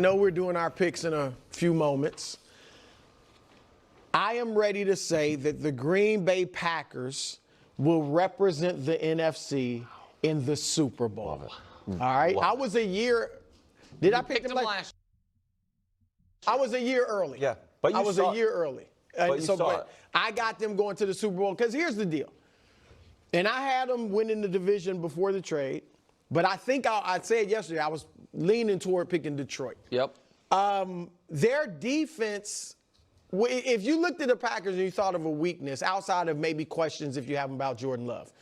know we're doing our picks in a few moments. I am ready to say that the Green Bay Packers will represent the NFC in the Super Bowl. All right? I was a year – did I pick them last? I was a year early. Yeah, but I was a year early. But I got them going to the Super Bowl because here's the deal. And I had them winning the division before the trade, but I think I said yesterday I was leaning toward picking Detroit. Yep. Their defense, if you looked at the Packers and you thought of a weakness, outside of maybe questions if you have them about Jordan Love,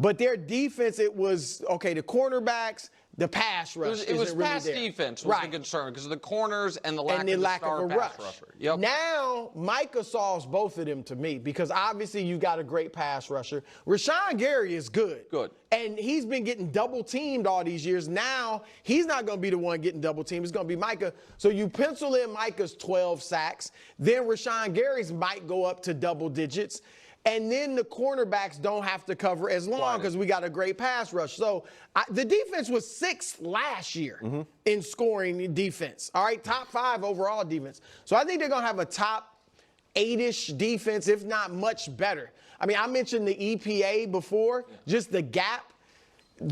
but their defense, it was, okay, the cornerbacks, the pass rush. It was really pass there. defense was the concern because of the corners and the lack and the of lack star of a pass rush. rusher. Yep. Now, Micah solves both of them to me because obviously you got a great pass rusher. Rashawn Gary is good. Good. And he's been getting double teamed all these years. Now, he's not going to be the one getting double teamed. It's going to be Micah. So you pencil in Micah's 12 sacks. Then Rashawn Gary's might go up to double digits. And then the cornerbacks don't have to cover as long because we got a great pass rush. So the defense was 6th last year in scoring defense. All right, top 5 overall defense. So I think they're going to have a top 8-ish defense, if not much better. I mean, I mentioned the EPA before, just the gap.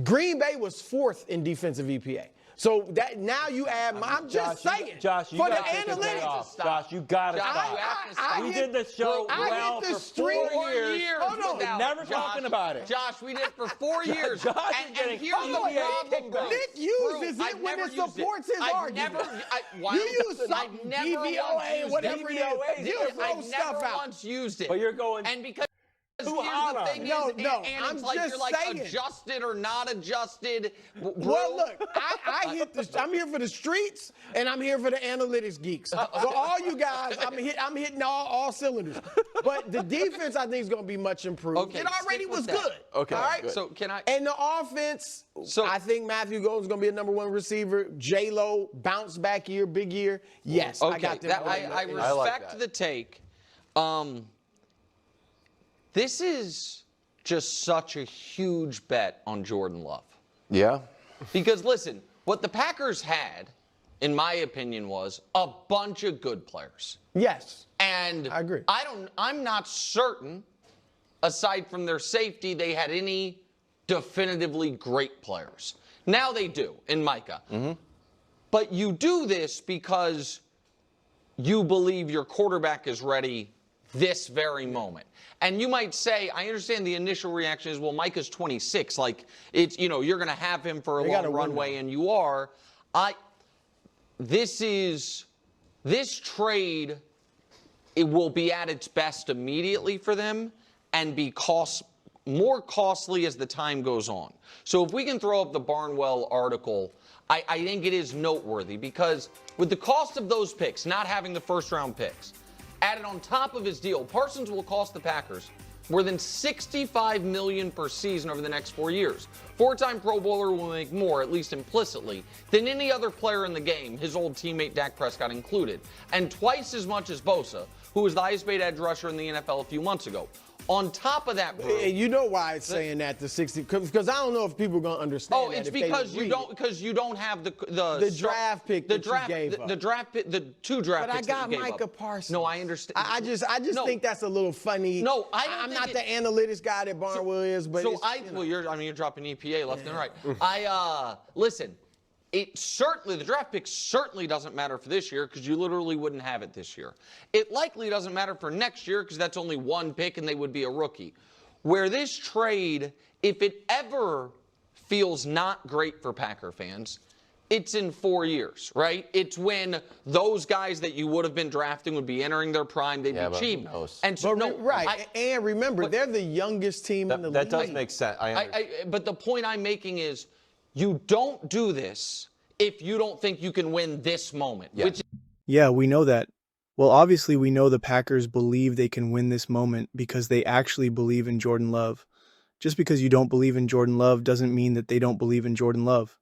Green Bay was 4th in defensive EPA. So that now you add, I'm just saying, Josh, you for the gotta take this day analytics. off. Josh, you got to stop. We did the show well for 4 years. Hold on. Never talking about it. Josh, we did it for 4 years. Josh and is here's the problem, bro. Nick uses it when it supports his argument. You use something, DVOA, whatever it is. You throw stuff out. I never once used it. But you're going and because here's hard the thing on it. is, No, and I'm it's like just you're like saying. adjusted or not adjusted. Bro. Well, look, I'm here for the streets, and I'm here for the analytics geeks. So all you guys, I'm hitting all cylinders. But the defense, I think, is going to be much improved. Okay, it already was good. Okay, all right. good. So can I? And the offense, I think Matthew Golden's going to be a number 1 receiver. J-Lo, bounce back year, big year. Yes, okay, I got them. I respect the take. This is just such a huge bet on Jordan Love. Yeah. Because listen, what the Packers had, in my opinion, was a bunch of good players. Yes. And I agree. I'm not certain, aside from their safety, they had any definitively great players. Now they do in Micah. But you do this because you believe your quarterback is ready this very moment. And you might say, I understand the initial reaction is, well, Micah's 26. Like, it's, you're going to have him for a long runway, and you are. This trade, it will be at its best immediately for them and be more costly as the time goes on. So if we can throw up the Barnwell article, I think it is noteworthy because with the cost of those picks, not having the first-round picks, added on top of his deal, Parsons will cost the Packers more than $65 million per season over the next 4 years. 4-time Pro Bowler will make more, at least implicitly, than any other player in the game, his old teammate Dak Prescott included, and twice as much as Bosa, who was the highest paid edge rusher in the NFL a few months ago. On top of that, bro, you know why it's saying that to 60? Because I don't know if people are going to understand. Oh, it's because you don't have the draft pick the that draft, you gave up. The draft pick, the 2 draft but picks. But I got that you Micah gave up. Parsons. No, I understand. I just think that's a little funny. No, I'm not the analytics guy that Barnwell is, but you're dropping EPA left and right. Listen. The draft pick certainly doesn't matter for this year because you literally wouldn't have it this year. It likely doesn't matter for next year because that's only 1 pick and they would be a rookie. Where this trade, if it ever feels not great for Packer fans, it's in 4 years, right? It's when those guys that you would have been drafting would be entering their prime, they'd be cheap. And so, and remember, they're the youngest team in the league. That does make sense. But the point I'm making is, you don't do this if you don't think you can win this moment. Yeah, we know that. Well, obviously we know the Packers believe they can win this moment because they actually believe in Jordan Love. Just because you don't believe in Jordan Love doesn't mean that they don't believe in Jordan Love.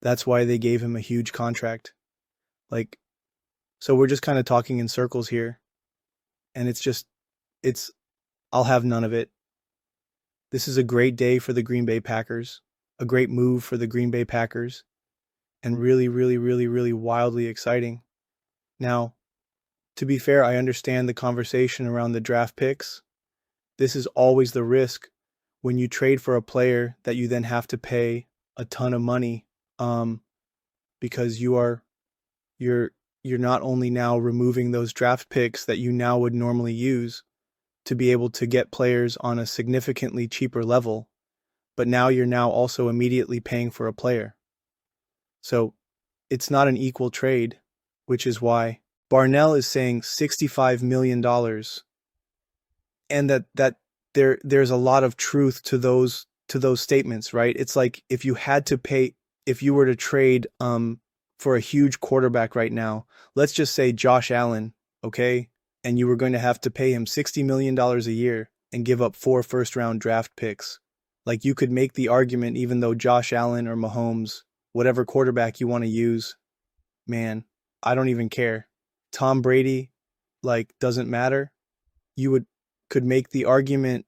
That's why they gave him a huge contract. So we're just kind of talking in circles here. And I'll have none of it. This is a great day for the Green Bay Packers. A great move for the Green Bay Packers. and really, really, really, really wildly exciting. Now, to be fair, I understand the conversation around the draft picks. This is always the risk when you trade for a player that you then have to pay a ton of money, because you're not only now removing those draft picks that you now would normally use to be able to get players on a significantly cheaper level, but now you're now also immediately paying for a player. So it's not an equal trade, which is why Barnell is saying $65 million, and that there's a lot of truth to those statements, right? It's like if you were to trade for a huge quarterback right now, let's just say Josh Allen, okay? And you were going to have to pay him $60 million a year and give up 4 first-round draft picks. Like, you could make the argument, even though Josh Allen or Mahomes, whatever quarterback you want to use, man, I don't even care. Tom Brady, like, doesn't matter. You could make the argument,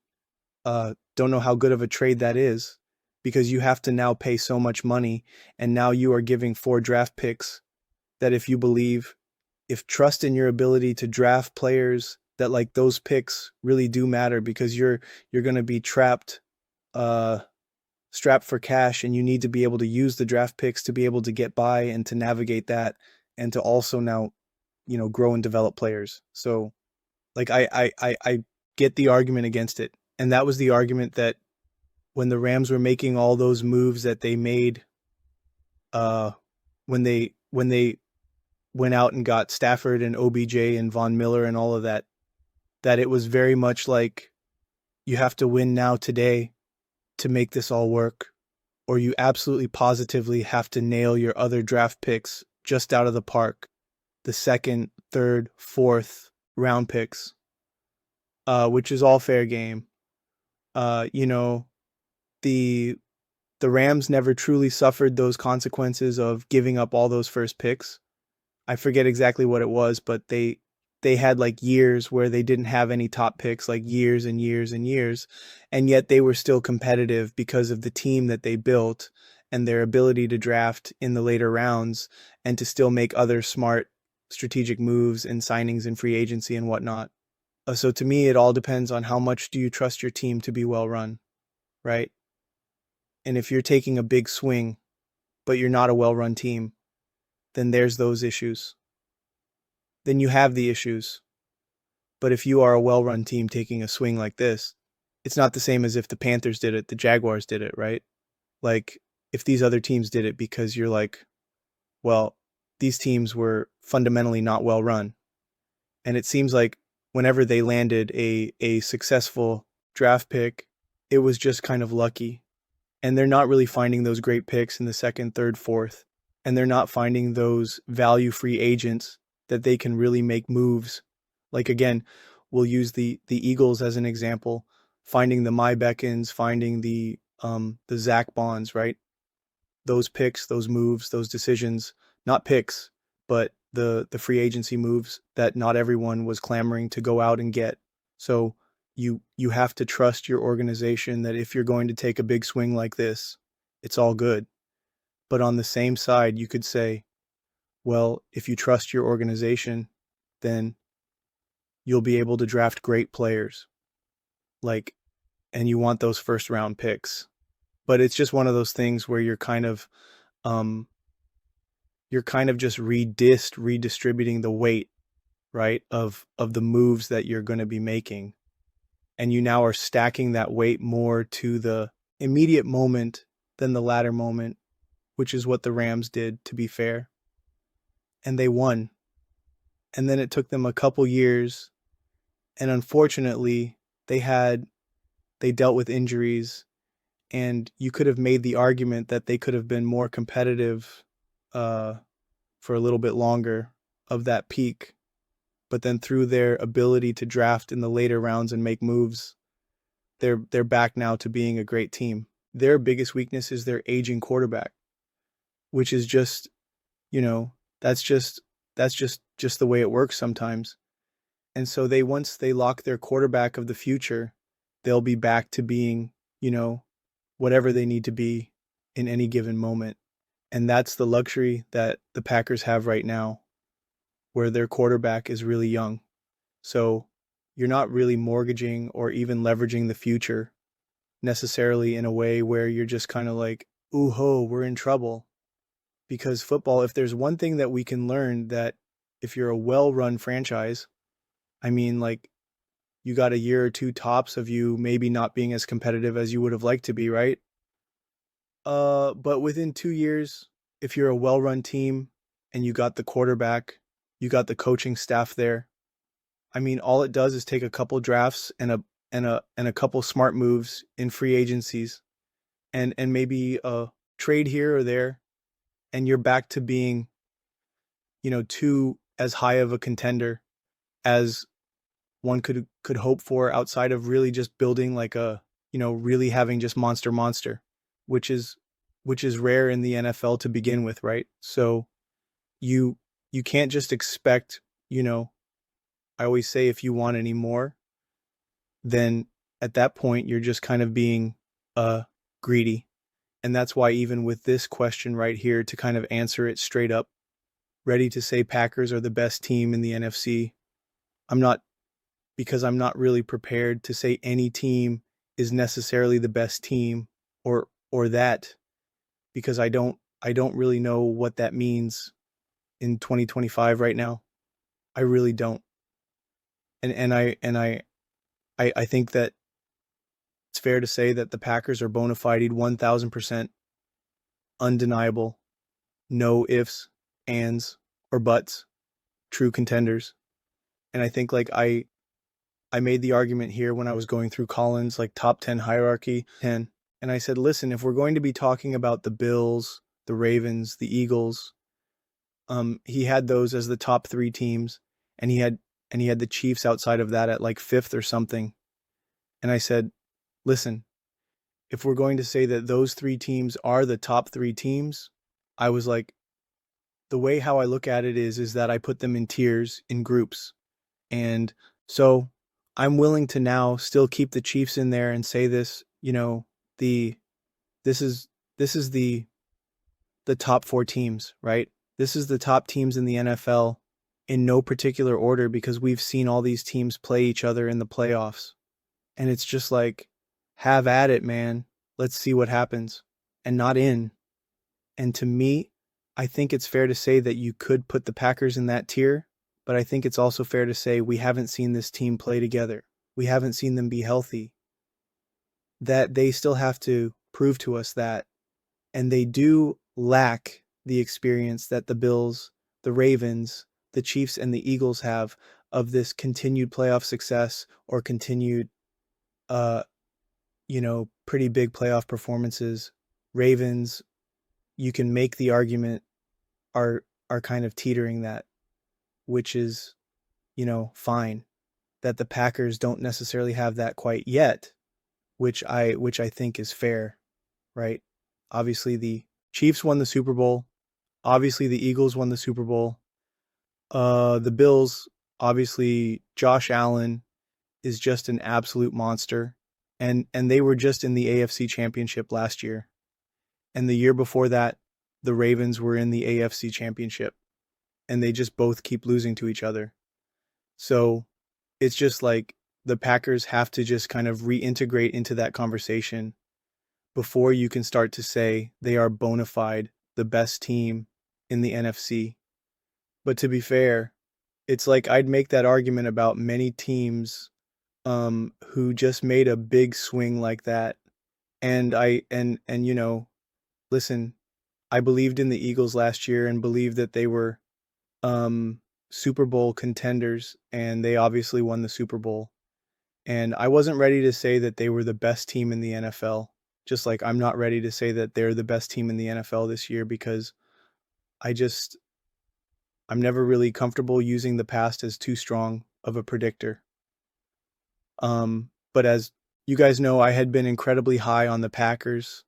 don't know how good of a trade that is, because you have to now pay so much money, and now you are giving 4 draft picks that if trust in your ability to draft players, that like those picks really do matter, because you're going to be strapped for cash, and you need to be able to use the draft picks to be able to get by and to navigate that, and to also now, grow and develop players. So like I get the argument against it. And that was the argument that when the Rams were making all those moves that they made, when they went out and got Stafford and OBJ and Von Miller and all of that it was very much like, you have to win now today to make this all work, or you absolutely positively have to nail your other draft picks just out of the park, the 2nd, 3rd, 4th round picks, which is all fair game. The Rams never truly suffered those consequences of giving up all those first picks. I forget exactly what it was, but they had like years where they didn't have any top picks, like years and years and years, and yet they were still competitive because of the team that they built and their ability to draft in the later rounds and to still make other smart strategic moves and signings and free agency and whatnot. So to me, it all depends on how much do you trust your team to be well run, right? And if you're taking a big swing, but you're not a well-run team, then there's those issues. Then you have the issues. But if you are a well-run team taking a swing like this, it's not the same as if the Panthers did it, the Jaguars did it, right? Like, if these other teams did it, because you're like, well, these teams were fundamentally not well-run. And it seems like whenever they landed a successful draft pick, it was just kind of lucky. And they're not really finding those great picks in the 2nd, 3rd, 4th. And they're not finding those value-free agents that they can really make moves. Like, again, we'll use the Eagles as an example, finding the Beckons, finding the Zach Bonds, right? Those picks, those moves, those decisions, not picks, but the free agency moves that not everyone was clamoring to go out and get. So you have to trust your organization that if you're going to take a big swing like this, it's all good. But on the same side, you could say, well, if you trust your organization, then you'll be able to draft great players. Like, and you want those first round picks. But it's just one of those things where you're kind of just redistributing the weight, right, of the moves that you're going to be making. And you now are stacking that weight more to the immediate moment than the latter moment, which is what the Rams did, to be fair. And they won. And then it took them a couple years. And unfortunately, they dealt with injuries. And you could have made the argument that they could have been more competitive for a little bit longer of that peak. But then through their ability to draft in the later rounds and make moves, they're back now to being a great team. Their biggest weakness is their aging quarterback, which is just, that's just the way it works sometimes. And so once they lock their quarterback of the future, they'll be back to being, whatever they need to be in any given moment. And that's the luxury that the Packers have right now, where their quarterback is really young. So you're not really mortgaging or even leveraging the future necessarily in a way where you're just kind of like, ooh ho, we're in trouble. Because football, if there's one thing that we can learn, that if you're a well-run franchise, I mean, like, you got a year or two tops of you maybe not being as competitive as you would have liked to be, right? But within 2 years, if you're a well-run team and you got the quarterback, you got the coaching staff there, I mean, all it does is take a couple drafts and a couple smart moves in free agencies, and maybe a trade here or there, and you're back to being, as high of a contender as one could hope for, outside of really just building like really having just monster, which is rare in the NFL to begin with, right? So you can't just expect, I always say, if you want any more, then at that point you're just kind of being greedy. And that's why even with this question right here, to kind of answer it straight up, ready to say Packers are the best team in the NFC, because I'm not really prepared to say any team is necessarily the best team or that, because I don't really know what that means in 2025 right now. I really don't. And I think that it's fair to say that the Packers are bona fide 1,000% undeniable, no ifs, ands, or buts, true contenders. And I think like I made the argument here when I was going through Colin's like top 10 hierarchy 10, and I said, listen, if we're going to be talking about the Bills, the Ravens, the Eagles, he had those as the top 3 teams, and he had the Chiefs outside of that at like 5th or something. And I said, listen, if we're going to say that those 3 teams are the top 3 teams, I was like, the way how I look at it is that I put them in tiers, in groups. And so I'm willing to now still keep the Chiefs in there and say this, this is the top 4 teams, right? This is the top teams in the NFL in no particular order, because we've seen all these teams play each other in the playoffs. And it's just like, have at it, man. Let's see what happens. And not in. And to me, I think it's fair to say that you could put the Packers in that tier, but I think it's also fair to say we haven't seen this team play together. We haven't seen them be healthy. That they still have to prove to us that. And they do lack the experience that the Bills, the Ravens, the Chiefs, and the Eagles have of this continued playoff success or continued, pretty big playoff performances. Ravens, you can make the argument, are kind of teetering that, which is, fine. That the Packers don't necessarily have that quite yet, which I think is fair, right? Obviously the Chiefs won the Super Bowl. Obviously the Eagles won the Super Bowl. The Bills, obviously Josh Allen is just an absolute monster. And they were just in the AFC Championship last year. And the year before that, the Ravens were in the AFC Championship. And they just both keep losing to each other. So it's just like the Packers have to just kind of reintegrate into that conversation before you can start to say they are bona fide the best team in the NFC. But to be fair, it's like I'd make that argument about many teams who just made a big swing like that. And listen, I believed in the Eagles last year and believed that they were Super Bowl contenders, and they obviously won the Super Bowl. And I wasn't ready to say that they were the best team in the NFL, just like I'm not ready to say that they're the best team in the NFL this year, because I'm never really comfortable using the past as too strong of a predictor. But as you guys know, I had been incredibly high on the Packers,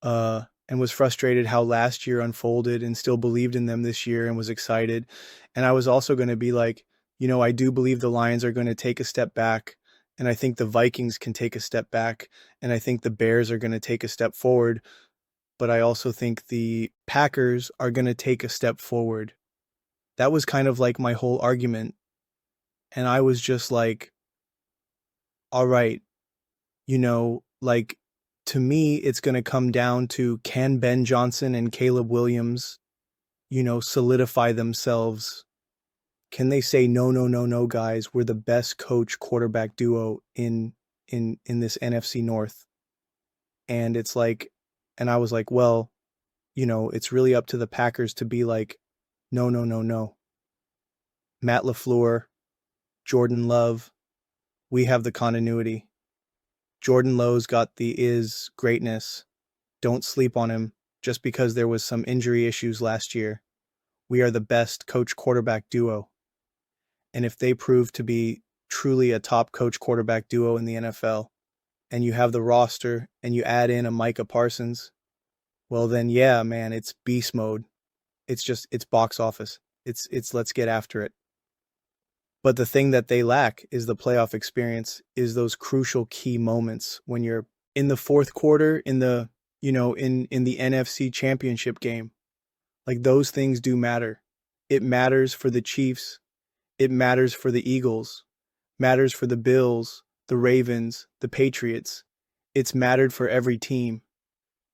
and was frustrated how last year unfolded, and still believed in them this year and was excited. And I was also going to be like, I do believe the Lions are going to take a step back, and I think the Vikings can take a step back, and I think the Bears are going to take a step forward. but I also think the Packers are going to take a step forward. That was kind of like my whole argument. And I was just like, all right, like, to me, it's going to come down to, can Ben Johnson and Caleb Williams, solidify themselves? Can they say, no, no, no, no, guys, we're the best coach quarterback duo in this NFC North? And it's like, and I was like, well, it's really up to the Packers to be like, no, no, no, no. Matt LaFleur, Jordan Love, we have the continuity. Jordan Love's got the greatness. Don't sleep on him just because there was some injury issues last year. We are the best coach quarterback duo. And if they prove to be truly a top coach quarterback duo in the NFL, and you have the roster and you add in a Micah Parsons, well then, yeah, man, it's beast mode. It's box office. It's let's get after it. But the thing that they lack is the playoff experience, is those crucial key moments when you're in the fourth quarter, in the, in the NFC Championship game. Like, those things do matter. It matters for the Chiefs. It matters for the Eagles. Matters for the Bills, the Ravens, the Patriots. It's mattered for every team.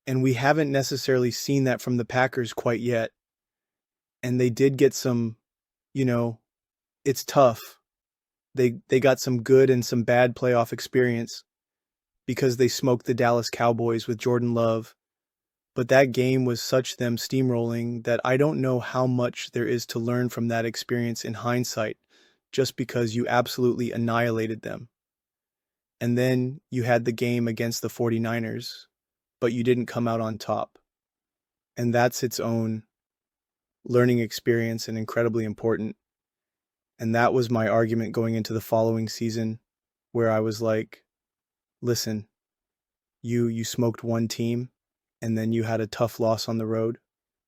And we haven't necessarily seen that from the Packers quite yet. And they did get some, it's tough. They got some good and some bad playoff experience because they smoked the Dallas Cowboys with Jordan Love. But that game was such them steamrolling that I don't know how much there is to learn from that experience in hindsight, just because you absolutely annihilated them. And then you had the game against the 49ers, but you didn't come out on top. And that's its own learning experience and incredibly important. And that was my argument going into the following season, where I was like, listen, you smoked one team and then you had a tough loss on the road,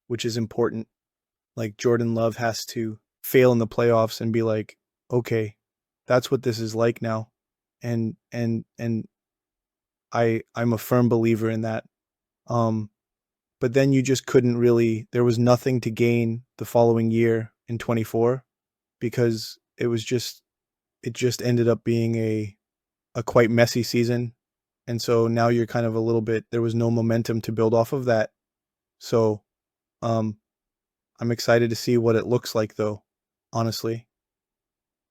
which is important. Like, Jordan Love has to fail in the playoffs and be like, okay, that's what this is like now. And I'm a firm believer in that. But then you just couldn't really, there was nothing to gain the following year in 24, because it just ended up being a quite messy season. And so now you're kind of a little bit, there was no momentum to build off of that. So I'm excited to see what it looks like, though, honestly.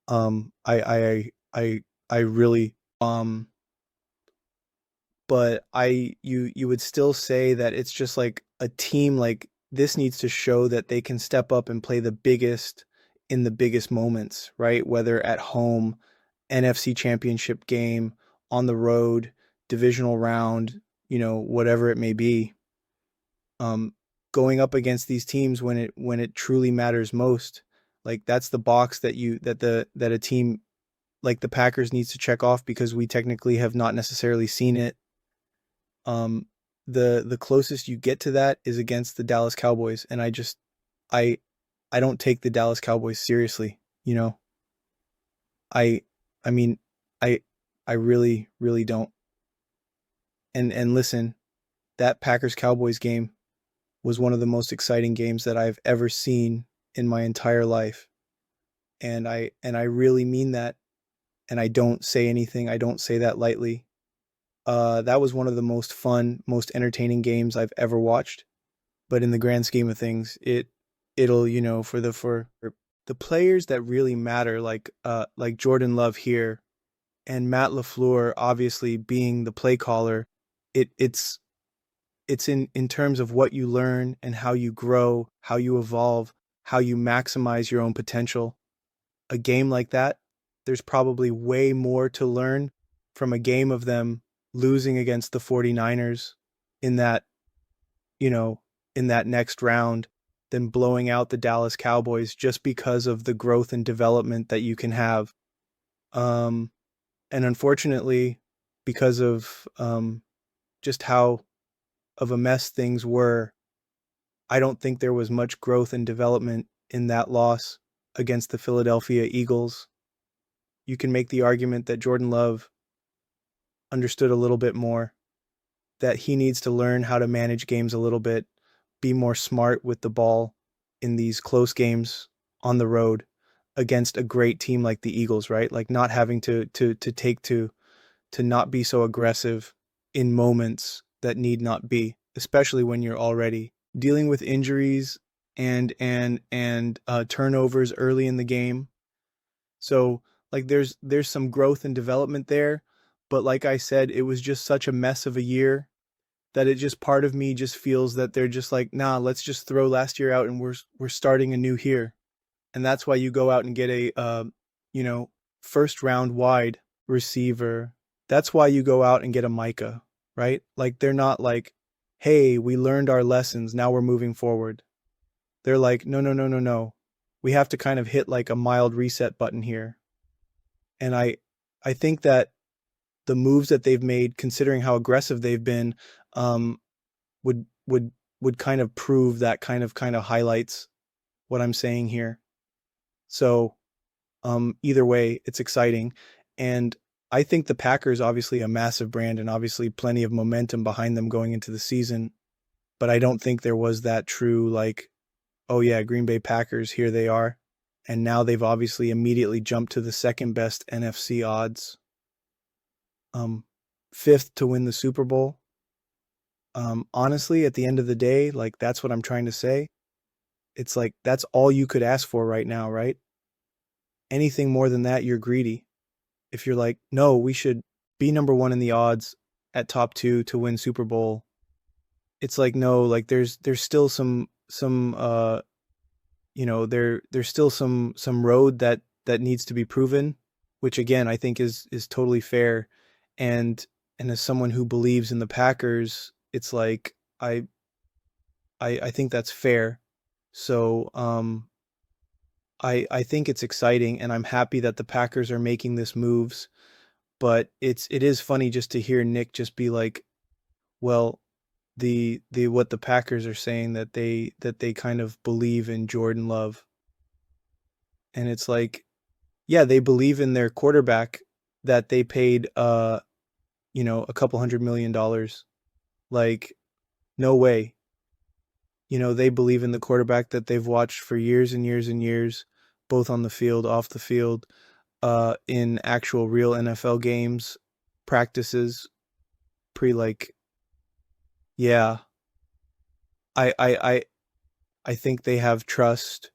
I really, but you would still say that it's just like a team like this needs to show that they can step up and play the biggest in the biggest moments, right? Whether at home, NFC Championship game, on the road, divisional round, whatever it may be. Going up against these teams when it truly matters most, like, that's the box that a team like the Packers needs to check off, because we technically have not necessarily seen it. The closest you get to that is against the Dallas Cowboys, and I don't take the Dallas Cowboys seriously, I mean, I really, really don't. And listen, that Packers Cowboys game was one of the most exciting games that I've ever seen in my entire life. And I really mean that. And I don't say anything. I don't say that lightly. That was one of the most fun, most entertaining games I've ever watched. But in the grand scheme of things, it'll, for the players that really matter, like Jordan Love here and Matt LaFleur obviously being the play caller, it's in terms of what you learn and how you grow, how you evolve, how you maximize your own potential. A game like that, there's probably way more to learn from a game of them losing against the 49ers in that, in that next round, than blowing out the Dallas Cowboys, just because of the growth and development that you can have. And unfortunately, because of just how of a mess things were, I don't think there was much growth and development in that loss against the Philadelphia Eagles. You can make the argument that Jordan Love understood a little bit more, that he needs to learn how to manage games a little bit, be more smart with the ball in these close games on the road against a great team like the Eagles, right? Like not having to not be so aggressive in moments that need not be, especially when you're already dealing with injuries and turnovers early in the game. So like there's some growth and development there, but like I said, it was just such a mess of a year that it just part of me just feels that they're just like, nah, let's just throw last year out and we're starting anew here. And that's why you go out and get a first round wide receiver. That's why you go out and get a Micah, right? Like they're not like, hey, we learned our lessons, now we're moving forward. They're like, no, no, no, no, no. We have to kind of hit like a mild reset button here. And I think that the moves that they've made, considering how aggressive they've been, would kind of prove that kind of highlights what I'm saying here. So either way, it's exciting. And I think the Packers, obviously a massive brand and obviously plenty of momentum behind them going into the season. But I don't think there was that true like, oh yeah, Green Bay Packers, here they are. And now they've obviously immediately jumped to the second best NFC odds. Fifth to win the Super Bowl. Honestly, at the end of the day, like that's what I'm trying to say. It's like that's all you could ask for right now, right? Anything more than that, you're greedy. If you're like, no, we should be number one in the odds at top 2 to win Super Bowl. It's like, no, like there's still some there's still some road that needs to be proven, which again I think is totally fair. And as someone who believes in the Packers, it's like I think that's fair. So I think it's exciting, and I'm happy that the Packers are making this moves. But it is funny just to hear Nick just be like, well, the what the Packers are saying that they kind of believe in Jordan Love. And it's like, yeah, they believe in their quarterback that they paid a couple $100 million. Like, no way. They believe in the quarterback that they've watched for years and years and years, both on the field, off the field, in actual real NFL games, practices, yeah. I think they have trust